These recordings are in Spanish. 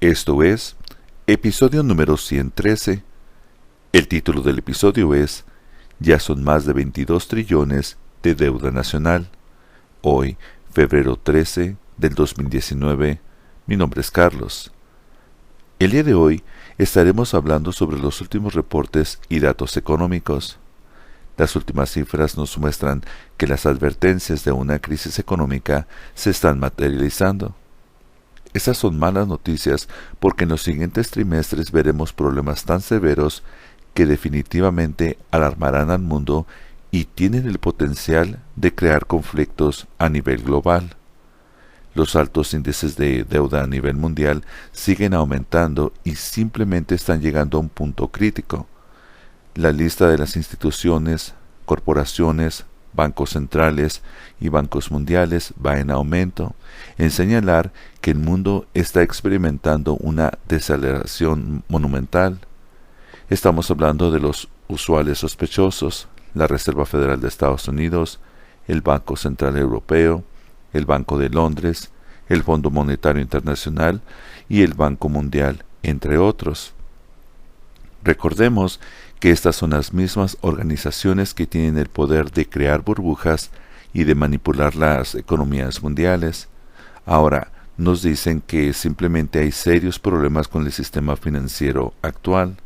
Esto es episodio número 113. El título del episodio es Ya son más de 22 trillones de deuda nacional. Hoy, febrero 13 del 2019, mi nombre es Carlos. El día de hoy estaremos hablando sobre los últimos reportes y datos económicos. Las últimas cifras nos muestran que las advertencias de una crisis económica se están materializando. Estas son malas noticias porque en los siguientes trimestres veremos problemas tan severos que definitivamente alarmarán al mundo y tienen el potencial de crear conflictos a nivel global. Los altos índices de deuda a nivel mundial siguen aumentando y simplemente están llegando a un punto crítico. La lista de las instituciones, corporaciones, bancos centrales y bancos mundiales va en aumento, en señalar que el mundo está experimentando una desaceleración monumental. Estamos hablando de los usuales sospechosos, la Reserva Federal de Estados Unidos, el Banco Central Europeo, el Banco de Londres, el Fondo Monetario Internacional y el Banco Mundial, entre otros. Recordemos que estas son las mismas organizaciones que tienen el poder de crear burbujas y de manipular las economías mundiales. Ahora, nos dicen que simplemente hay serios problemas con el sistema financiero actual.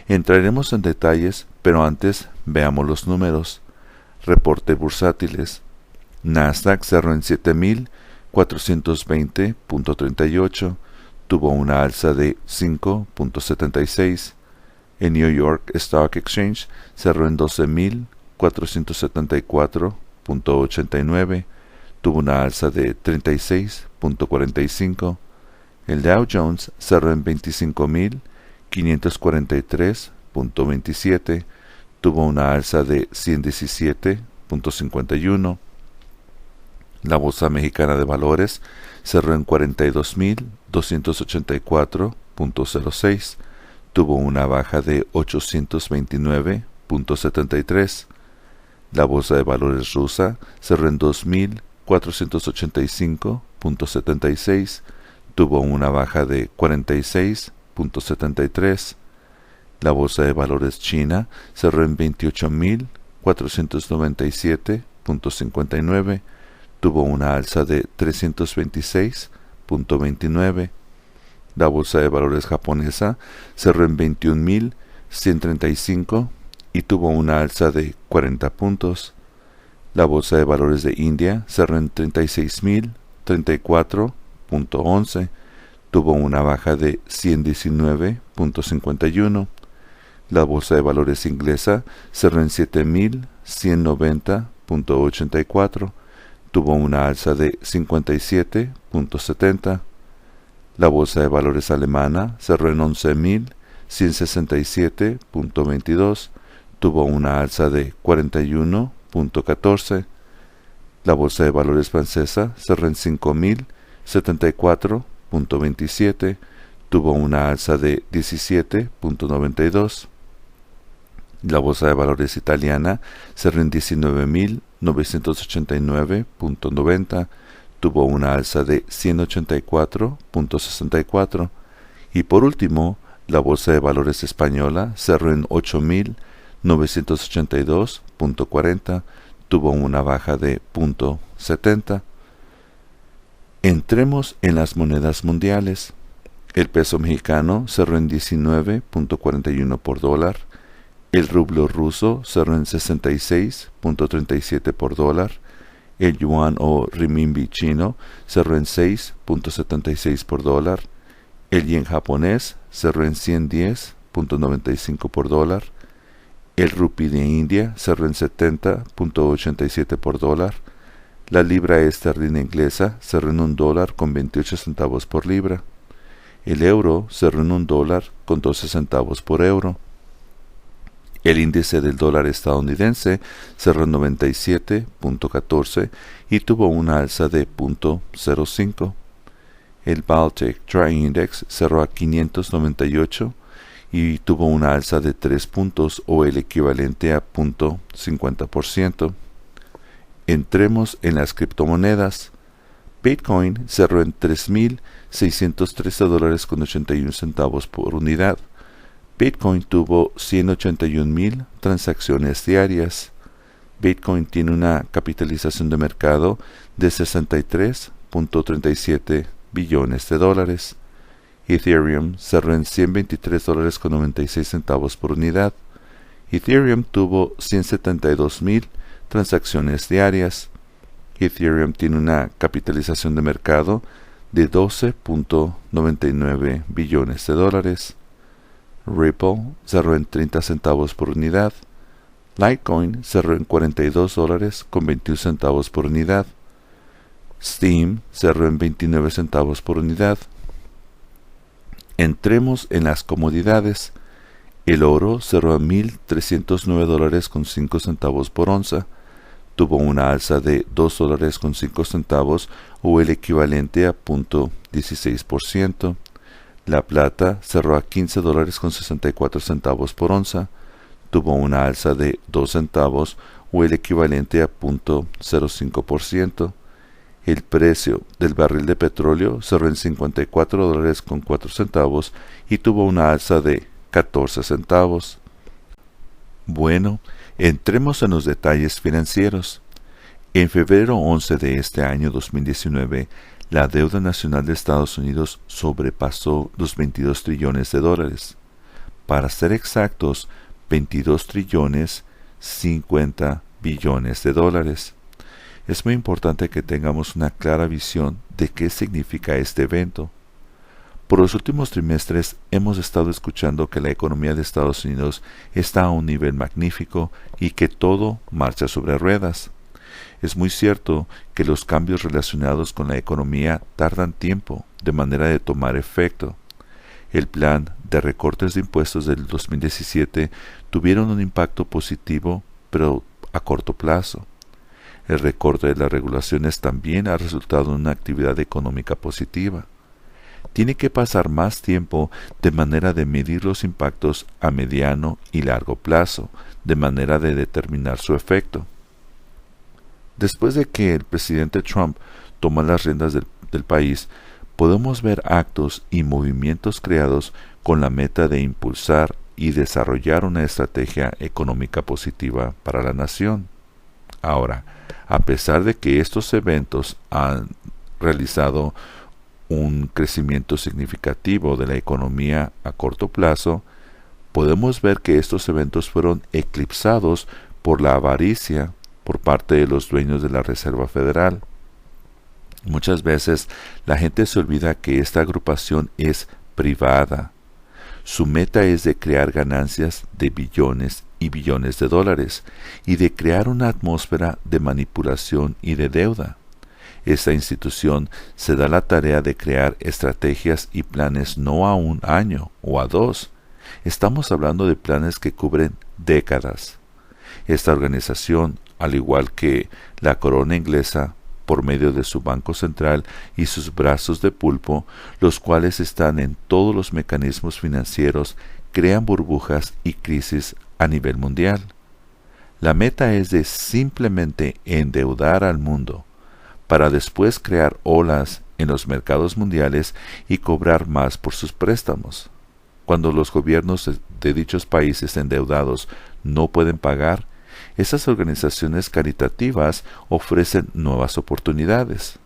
Entraremos en detalles, pero antes veamos los números. Reporte bursátiles. Nasdaq cerró en 7.420.38, tuvo una alza de 5.76. El New York Stock Exchange cerró en 12.474.89, tuvo una alza de 36.45. El Dow Jones cerró en 25.543.27, tuvo una alza de 117.51. La Bolsa Mexicana de Valores cerró en 42.284.06, tuvo una baja de 829.73. La Bolsa de Valores rusa cerró en 2.485.76, tuvo una baja de 46.73. La Bolsa de Valores china cerró en 28.497.59, tuvo una alza de 326.29. La Bolsa de Valores japonesa cerró en 21.135 y tuvo una alza de 40 puntos. La Bolsa de Valores de India cerró en 36.034.11, tuvo una baja de 119.51. La Bolsa de Valores inglesa cerró en 7.190.84, tuvo una alza de 57.70. La Bolsa de Valores alemana cerró en 11.167.22, tuvo una alza de 41.14. La Bolsa de Valores francesa cerró en 5.074.27, tuvo una alza de 17.92. La Bolsa de Valores italiana cerró en 19.989.90, tuvo una alza de 184.64. Y por último, la Bolsa de Valores española cerró en 8.982.40, tuvo una baja de 0.70. Entremos en las monedas mundiales. El peso mexicano cerró en 19.41 por dólar. El rublo ruso cerró en 66.37 por dólar. El yuan o renminbi chino cerró en 6.76 por dólar. El yen japonés cerró en 110.95 por dólar. El rupí de India cerró en 70.87 por dólar. La libra esterlina inglesa cerró en $1.28 por libra. El euro cerró en $1.12 por euro. El índice del dólar estadounidense cerró en 97.14 y tuvo una alza de 0.05. El Baltic Dry Index cerró a 598 y tuvo una alza de 3 puntos o el equivalente a 0.50%. Entremos en las criptomonedas. Bitcoin cerró en $3,613.81 por unidad. Bitcoin tuvo 181,000 transacciones diarias. Bitcoin tiene una capitalización de mercado de $63.37 billones. Ethereum cerró en $123.96 por unidad. Ethereum tuvo 172,000 transacciones diarias. Ethereum tiene una capitalización de mercado de $12.99 billones. Ripple cerró en 30 centavos por unidad. Litecoin cerró en $42.21 por unidad. Steam cerró en 29 centavos por unidad. Entremos en las comodidades. El oro cerró a $1,309.05 por onza. Tuvo una alza de $2.05 o el equivalente a 0.16%. La plata cerró a $15.64 por onza. Tuvo una alza de 2 centavos o el equivalente a 0.05%. El precio del barril de petróleo cerró en $54.04 y tuvo una alza de 14 centavos. Bueno, entremos en los detalles financieros. En febrero 11 de este año 2019, la deuda nacional de Estados Unidos sobrepasó los 22 trillones de dólares. Para ser exactos, 22 trillones 50 billones de dólares. Es muy importante que tengamos una clara visión de qué significa este evento. Por los últimos trimestres hemos estado escuchando que la economía de Estados Unidos está a un nivel magnífico y que todo marcha sobre ruedas. Es muy cierto que los cambios relacionados con la economía tardan tiempo, de manera de tomar efecto. El plan de recortes de impuestos del 2017 tuvieron un impacto positivo, pero a corto plazo. El recorte de las regulaciones también ha resultado en una actividad económica positiva. Tiene que pasar más tiempo de manera de medir los impactos a mediano y largo plazo, de manera de determinar su efecto. Después de que el presidente Trump tomó las riendas del país, podemos ver actos y movimientos creados con la meta de impulsar y desarrollar una estrategia económica positiva para la nación. Ahora, a pesar de que estos eventos han realizado un crecimiento significativo de la economía a corto plazo, podemos ver que estos eventos fueron eclipsados por la avaricia por parte de los dueños de la Reserva Federal. Muchas veces la gente se olvida que esta agrupación es privada. Su meta es de crear ganancias de billones y billones de dólares y de crear una atmósfera de manipulación y de deuda. Esta institución se da la tarea de crear estrategias y planes no a un año o a 2. Estamos hablando de planes que cubren décadas. Esta organización, al igual que la corona inglesa, por medio de su Banco Central y sus brazos de pulpo, los cuales están en todos los mecanismos financieros, crean burbujas y crisis a nivel mundial. La meta es de simplemente endeudar al mundo, para después crear olas en los mercados mundiales y cobrar más por sus préstamos. Cuando los gobiernos de dichos países endeudados no pueden pagar, esas organizaciones caritativas ofrecen nuevas oportunidades.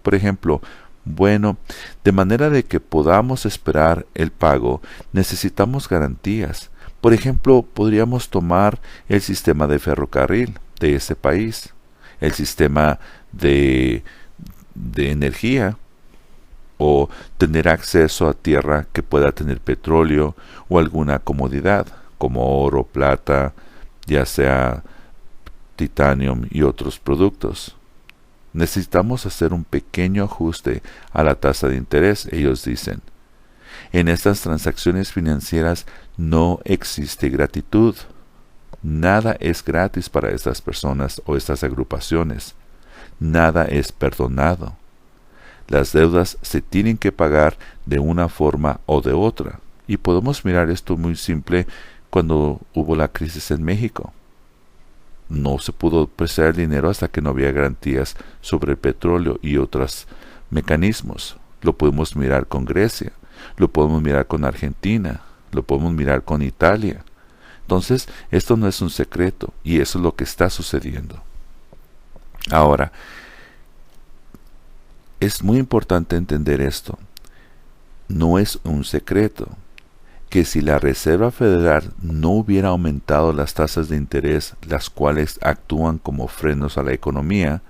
Por ejemplo, de manera de que podamos esperar el pago, necesitamos garantías. Por ejemplo, podríamos tomar el sistema de ferrocarril de ese país, el sistema de energía, o tener acceso a tierra que pueda tener petróleo o alguna comodidad, como oro, plata, ya sea titanium y otros productos. Necesitamos hacer un pequeño ajuste a la tasa de interés, ellos dicen. En estas transacciones financieras no existe gratitud. Nada es gratis para estas personas o estas agrupaciones. Nada es perdonado. Las deudas se tienen que pagar de una forma o de otra. Y podemos mirar esto muy simple cuando hubo la crisis en México. no se pudo prestar el dinero hasta que no había garantías sobre el petróleo y otros mecanismos. Lo podemos mirar con Grecia, lo podemos mirar con Argentina, lo podemos mirar con Italia. Entonces, esto no es un secreto y eso es lo que está sucediendo. Ahora, es muy importante entender esto. No es un secreto que si la Reserva Federal no hubiera aumentado las tasas de interés, las cuales actúan como frenos a la economía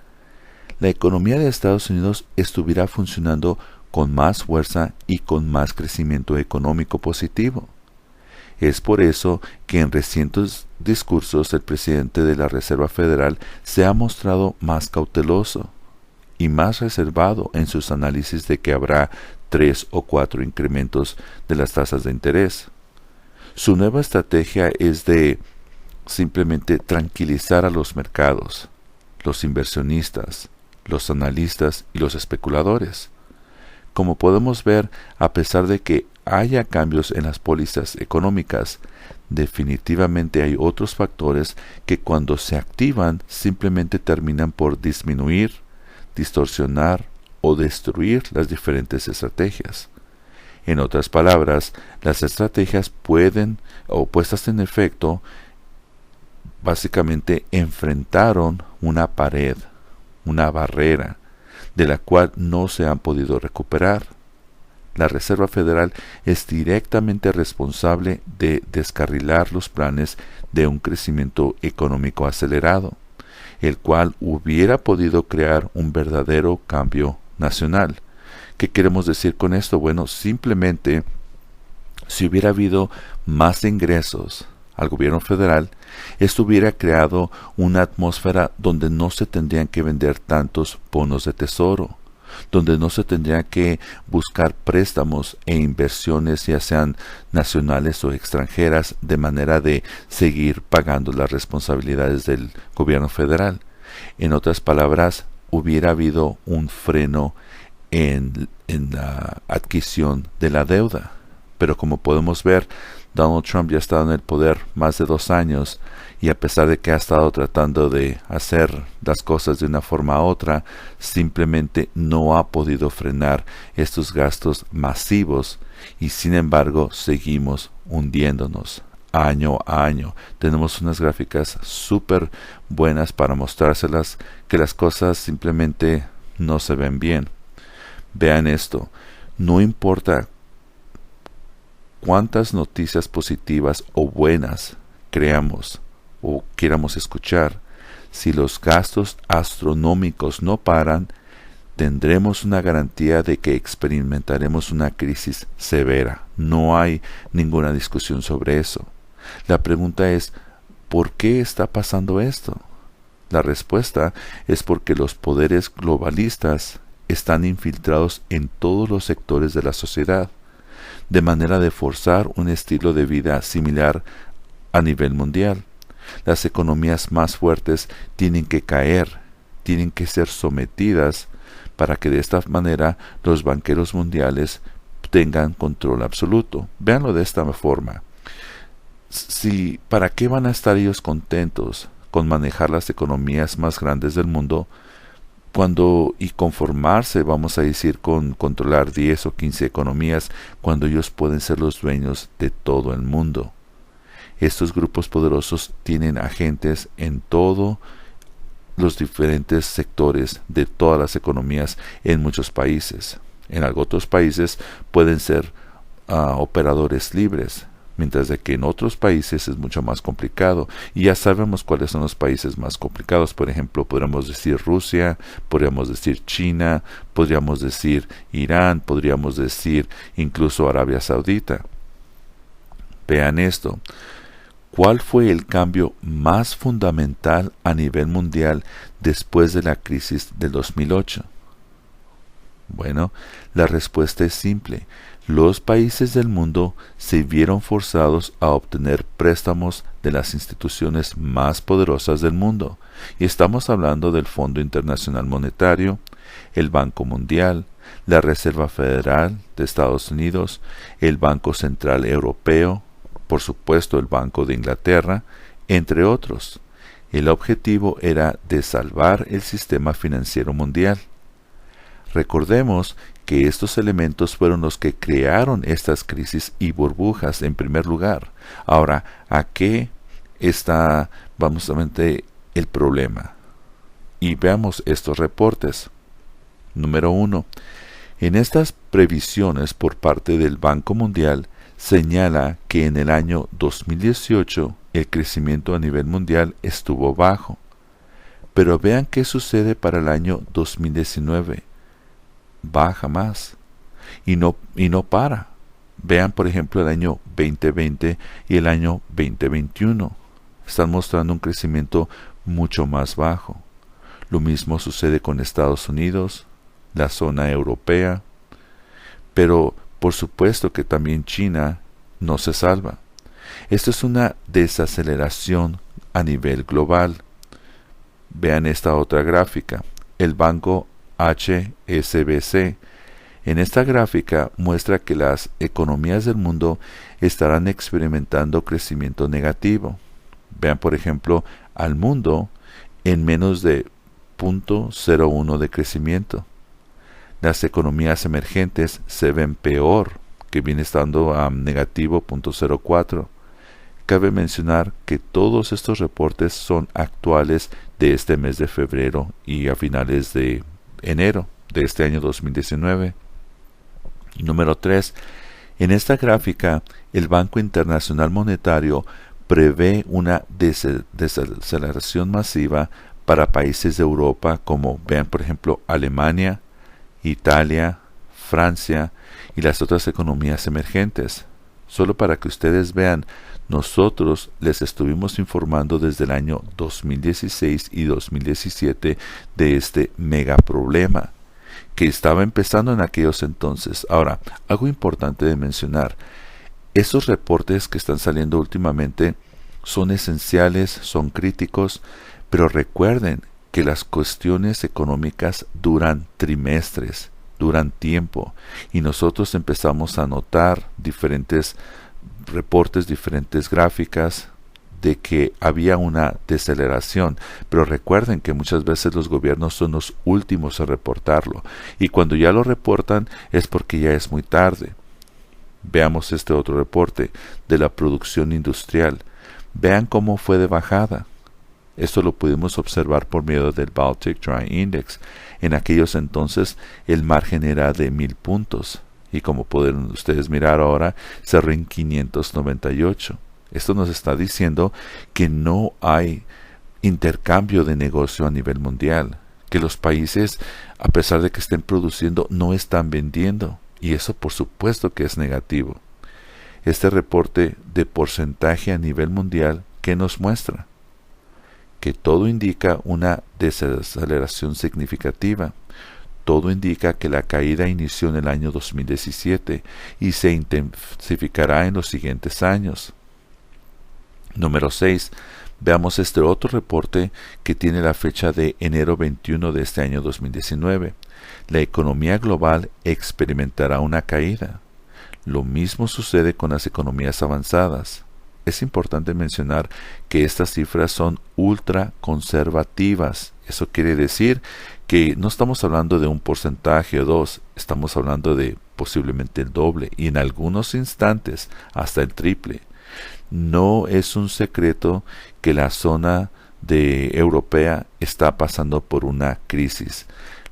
de Estados Unidos estuviera funcionando con más fuerza y con más crecimiento económico positivo. Es por eso que en recientes discursos el presidente de la Reserva Federal se ha mostrado más cauteloso y más reservado en sus análisis de que habrá 3 o 4 incrementos de las tasas de interés. Su nueva estrategia es de simplemente tranquilizar a los mercados, los inversionistas, los analistas y los especuladores. Como podemos ver, a pesar de que haya cambios en las pólizas económicas, definitivamente hay otros factores que cuando se activan simplemente terminan por disminuir, distorsionar o destruir las diferentes estrategias. En otras palabras, las estrategias pueden, o puestas en efecto, básicamente enfrentaron una pared, una barrera, de la cual no se han podido recuperar. La Reserva Federal es directamente responsable de descarrilar los planes de un crecimiento económico acelerado, el cual hubiera podido crear un verdadero cambio nacional. ¿Qué queremos decir con esto? Bueno, simplemente si hubiera habido más ingresos al gobierno federal, esto hubiera creado una atmósfera donde no se tendrían que vender tantos bonos de tesoro, donde no se tendría que buscar préstamos e inversiones, ya sean nacionales o extranjeras, de manera de seguir pagando las responsabilidades del gobierno federal. En otras palabras, hubiera habido un freno en la adquisición de la deuda. Pero como podemos ver, Donald Trump ya ha estado en el poder más de 2 años y a pesar de que ha estado tratando de hacer las cosas de una forma u otra, simplemente no ha podido frenar estos gastos masivos y sin embargo seguimos hundiéndonos año a año. Tenemos unas gráficas súper buenas para mostrárselas que las cosas simplemente no se ven bien. Vean esto, no importa cuántas noticias positivas o buenas creamos o queramos escuchar, si los gastos astronómicos no paran, tendremos una garantía de que experimentaremos una crisis severa. No hay ninguna discusión sobre eso. La pregunta es, ¿por qué está pasando esto? La respuesta es porque los poderes globalistas están infiltrados en todos los sectores de la sociedad, de manera de forzar un estilo de vida similar a nivel mundial. Las economías más fuertes tienen que caer, tienen que ser sometidas para que de esta manera los banqueros mundiales tengan control absoluto. Véanlo de esta forma. ¿Para qué van a estar ellos contentos con manejar las economías más grandes del mundo y conformarse, vamos a decir, con controlar 10 o 15 economías cuando ellos pueden ser los dueños de todo el mundo? Estos grupos poderosos tienen agentes en todos los diferentes sectores de todas las economías en muchos países. En otros países pueden ser operadores libres, mientras de que en otros países es mucho más complicado. Y ya sabemos cuáles son los países más complicados. Por ejemplo, podríamos decir Rusia, podríamos decir China, podríamos decir Irán, podríamos decir incluso Arabia Saudita. Vean esto. ¿Cuál fue el cambio más fundamental a nivel mundial después de la crisis del 2008? Bueno, la respuesta es simple. Los países del mundo se vieron forzados a obtener préstamos de las instituciones más poderosas del mundo. Y estamos hablando del Fondo Internacional Monetario, el Banco Mundial, la Reserva Federal de Estados Unidos, el Banco Central Europeo, por supuesto el Banco de Inglaterra, entre otros. El objetivo era de salvar el sistema financiero mundial. Recordemos que estos elementos fueron los que crearon estas crisis y burbujas en primer lugar. Ahora, ¿a qué está, vamos a ver, el problema? Y veamos estos reportes. Número 1. En estas previsiones por parte del Banco Mundial señala que en el año 2018 el crecimiento a nivel mundial estuvo bajo. Pero vean qué sucede para el año 2019. Baja más. Y no para. Vean, por ejemplo, el año 2020 y el año 2021. Están mostrando un crecimiento mucho más bajo. Lo mismo sucede con Estados Unidos, la zona europea, pero por supuesto que también China no se salva. Esto es una desaceleración a nivel global. Vean esta otra gráfica, el banco HSBC. En esta gráfica muestra que las economías del mundo estarán experimentando crecimiento negativo. Vean, por ejemplo, al mundo en menos de 0.01 de crecimiento. Las economías emergentes se ven peor, que viene estando a negativo 0.04. Cabe mencionar que todos estos reportes son actuales de este mes de febrero y a finales de enero de este año 2019. Número 3. En esta gráfica, el Banco Internacional Monetario prevé una desaceleración masiva para países de Europa como, vean por ejemplo, Alemania, Italia, Francia y las otras economías emergentes. Solo para que ustedes vean, nosotros les estuvimos informando desde el año 2016 y 2017 de este mega problema que estaba empezando en aquellos entonces. Ahora, algo importante de mencionar, estos reportes que están saliendo últimamente son esenciales, son críticos, pero recuerden que las cuestiones económicas duran trimestres, duran tiempo, y nosotros empezamos a notar diferentes reportes, diferentes gráficas de que había una deceleración, pero recuerden que muchas veces los gobiernos son los últimos a reportarlo, y cuando ya lo reportan es porque ya es muy tarde. Veamos este otro reporte de la producción industrial. Vean cómo fue de bajada. Esto lo pudimos observar por medio del Baltic Dry Index. En aquellos entonces el margen era de 1000 puntos y como pueden ustedes mirar ahora cerró en 598. Esto nos está diciendo que no hay intercambio de negocio a nivel mundial, que los países, a pesar de que estén produciendo, no están vendiendo, y eso por supuesto que es negativo. Este reporte de porcentaje a nivel mundial, ¿qué nos muestra? Que todo indica una desaceleración significativa. Todo indica que la caída inició en el año 2017 y se intensificará en los siguientes años. Número 6. Veamos este otro reporte que tiene la fecha de enero 21 de este año 2019. La economía global experimentará una caída. Lo mismo sucede con las economías avanzadas. Es importante mencionar que estas cifras son ultra conservativas. Eso quiere decir que no estamos hablando de un porcentaje o dos, estamos hablando de posiblemente el doble y en algunos instantes hasta el triple. No es un secreto que la zona europea está pasando por una crisis.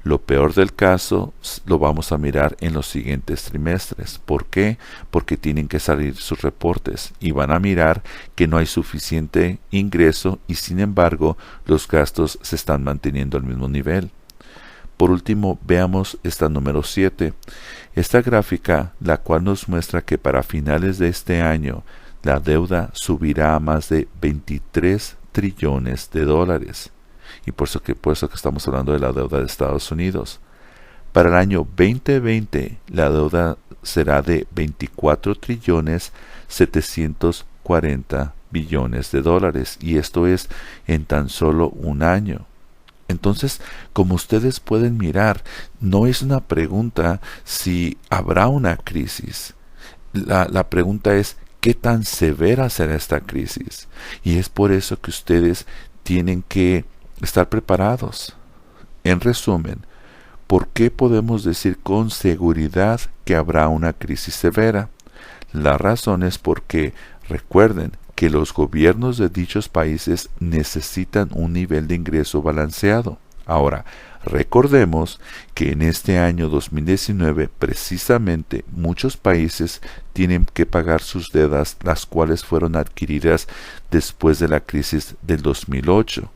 Lo peor del caso lo vamos a mirar en los siguientes trimestres. ¿Por qué? Porque tienen que salir sus reportes y van a mirar que no hay suficiente ingreso y sin embargo los gastos se están manteniendo al mismo nivel. Por último, veamos esta número 7. Esta gráfica, la cual nos muestra que para finales de este año la deuda subirá a más de 23 trillones de dólares. Y por eso que estamos hablando de la deuda de Estados Unidos. Para el año 2020, la deuda será de 24 trillones 740 billones de dólares. Y esto es en tan solo un año. Entonces, como ustedes pueden mirar, no es una pregunta si habrá una crisis. La pregunta es, ¿qué tan severa será esta crisis? Y es por eso que ustedes tienen que estar preparados. En resumen, ¿por qué podemos decir con seguridad que habrá una crisis severa? La razón es porque recuerden que los gobiernos de dichos países necesitan un nivel de ingreso balanceado. Ahora, recordemos que en este año 2019 precisamente muchos países tienen que pagar sus deudas, las cuales fueron adquiridas después de la crisis del 2008.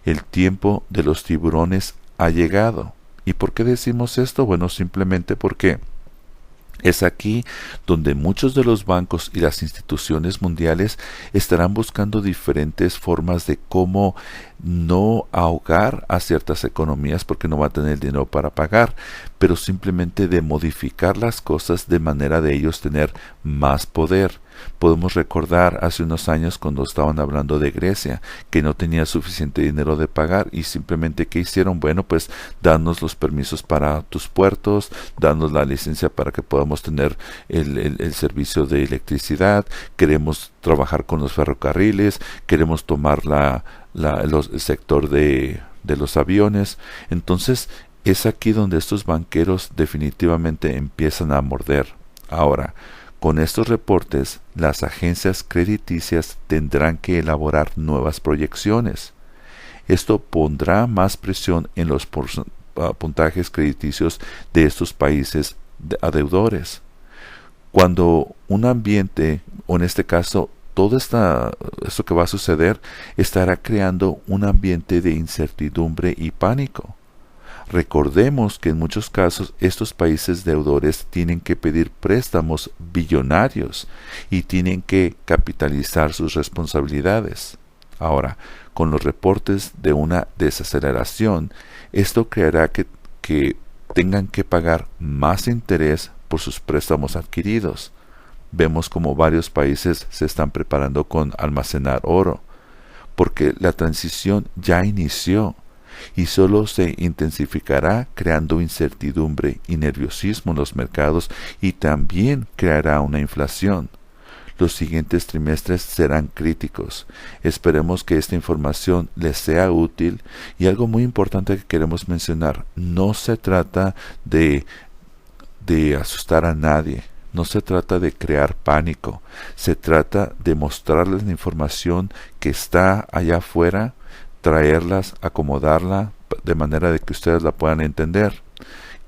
El tiempo de los tiburones ha llegado. ¿Y por qué decimos esto? Bueno, simplemente porque es aquí donde muchos de los bancos y las instituciones mundiales estarán buscando diferentes formas de cómo no ahogar a ciertas economías porque no va a tener el dinero para pagar, pero simplemente de modificar las cosas de manera de ellos tener más poder. Podemos recordar hace unos años cuando estaban hablando de Grecia, que no tenía suficiente dinero de pagar y simplemente ¿qué hicieron? Bueno, pues danos los permisos para tus puertos, danos la licencia para que podamos tener el servicio de electricidad, queremos trabajar con los ferrocarriles, queremos tomar el sector de los aviones. Entonces es aquí donde estos banqueros definitivamente empiezan a morder. Ahora, con estos reportes, las agencias crediticias tendrán que elaborar nuevas proyecciones. Esto pondrá más presión en los puntajes crediticios de estos países adeudores. Cuando un ambiente, o en este caso, todo esto que va a suceder, estará creando un ambiente de incertidumbre y pánico. Recordemos que en muchos casos estos países deudores tienen que pedir préstamos billonarios y tienen que capitalizar sus responsabilidades. Ahora, con los reportes de una desaceleración, esto creará que tengan que pagar más interés por sus préstamos adquiridos. Vemos como varios países se están preparando con almacenar oro, porque la transición ya inició y solo se intensificará creando incertidumbre y nerviosismo en los mercados y también creará una inflación. Los siguientes trimestres serán críticos. Esperemos que esta información les sea útil y algo muy importante que queremos mencionar, no se trata de asustar a nadie. No se trata de crear pánico, se trata de mostrarles la información que está allá afuera, traerlas, acomodarla de manera de que ustedes la puedan entender.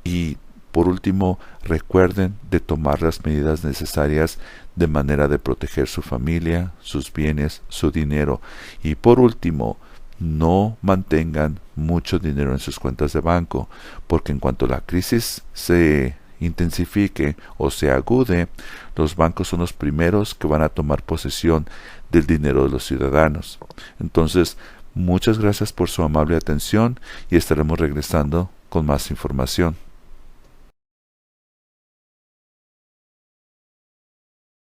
Y por último, recuerden de tomar las medidas necesarias de manera de proteger su familia, sus bienes, su dinero. Y por último, no mantengan mucho dinero en sus cuentas de banco, porque en cuanto la crisis se intensifique o se agude, los bancos son los primeros que van a tomar posesión del dinero de los ciudadanos. Entonces, muchas gracias por su amable atención y estaremos regresando con más información.